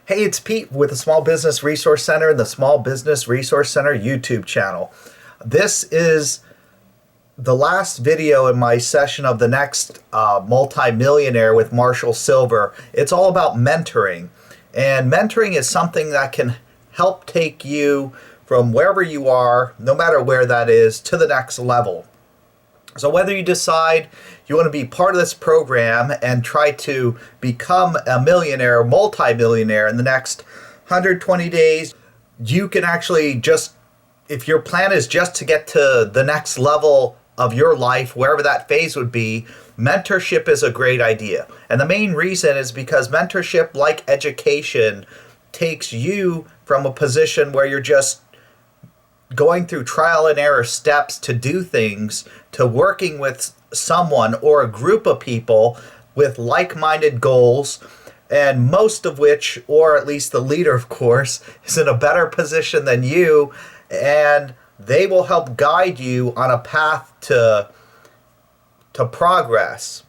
Hey, it's Pete with the Small Business Resource Center and the Small Business Resource Center YouTube channel. This is the last video in my session of the next Multi-Millionaire with Marshal Sylver. It's all about mentoring. And mentoring is something that can help take you from wherever you are, no matter where that is, to the next level. So whether you decide you want to be part of this program and try to become a millionaire or multi-millionaire in the next 120 days, you can actually just, if your plan is just to get to the next level of your life, wherever that phase would be, mentorship is a great idea. And the main reason is because mentorship, like education, takes you from a position where you're just going through trial and error steps to do things, to working with someone or a group of people with like-minded goals, and most of which, or at least the leader, of course, is in a better position than you, and they will help guide you on a path to progress.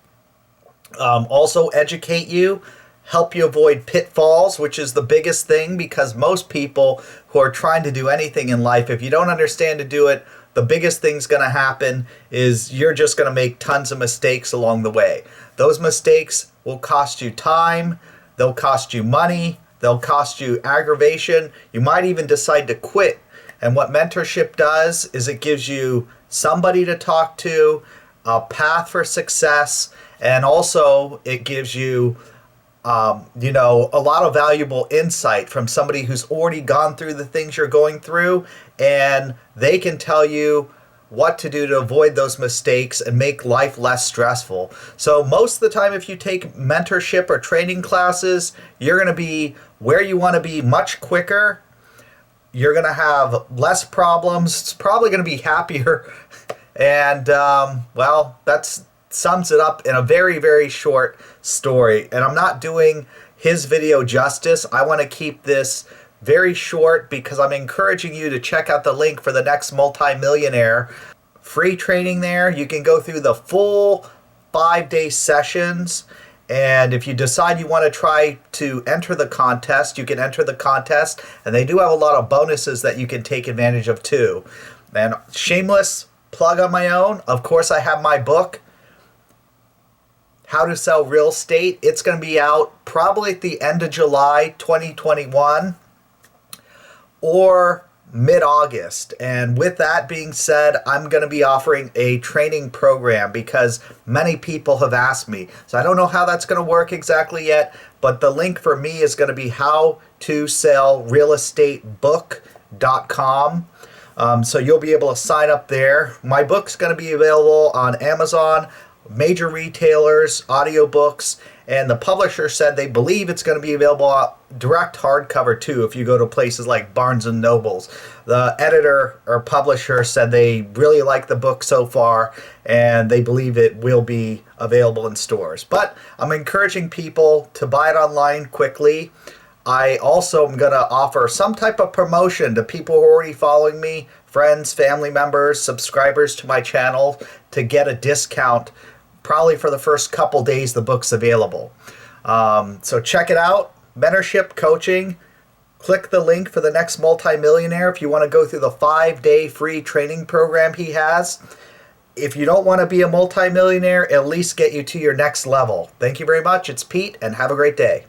Also educate you, help you avoid pitfalls, which is the biggest thing, because most people who are trying to do anything in life, if you don't understand to do it, the biggest thing's going to happen is you're just going to make tons of mistakes along the way. Those mistakes will cost you time, they'll cost you money, they'll cost you aggravation. You might even decide to quit. And what mentorship does is it gives you somebody to talk to, a path for success, and also it gives you a lot of valuable insight from somebody who's already gone through the things you're going through, and they can tell you what to do to avoid those mistakes and make life less stressful. So most of the time, if you take mentorship or training classes, you're going to be where you want to be much quicker. You're going to have less problems. It's probably going to be happier. And, that sums it up in a very, very short story. And I'm not doing his video justice. I want to keep this very short because I'm encouraging you to check out the link for the next Multi-Millionaire. Free training there. You can go through the full 5-day sessions. And if you decide you want to try to enter the contest, you can enter the contest. And they do have a lot of bonuses that you can take advantage of too. And shameless plug on my own. Of course, I have my book, How to Sell Real Estate. It's going to be out probably at the end of July 2021 or mid-August. And with that being said, I'm going to be offering a training program because many people have asked me. So I don't know how that's going to work exactly yet, but the link for me is going to be howtosellrealestatebook.com. So you'll be able to sign up there. My book's going to be available on Amazon, major retailers, audiobooks, and the publisher said they believe it's going to be available direct hardcover too if you go to places like Barnes & Nobles. The editor or publisher said they really like the book so far and they believe it will be available in stores. But I'm encouraging people to buy it online quickly. I also am going to offer some type of promotion to people who are already following me, friends, family members, subscribers to my channel, to get a discount probably for the first couple days the book's available. So check it out. Mentorship coaching. Click the link for the next Multi-Millionaire if you want to go through the 5-day free training program he has. If you don't want to be a multi-millionaire, at least get you to your next level. Thank you very much. It's Pete, and have a great day.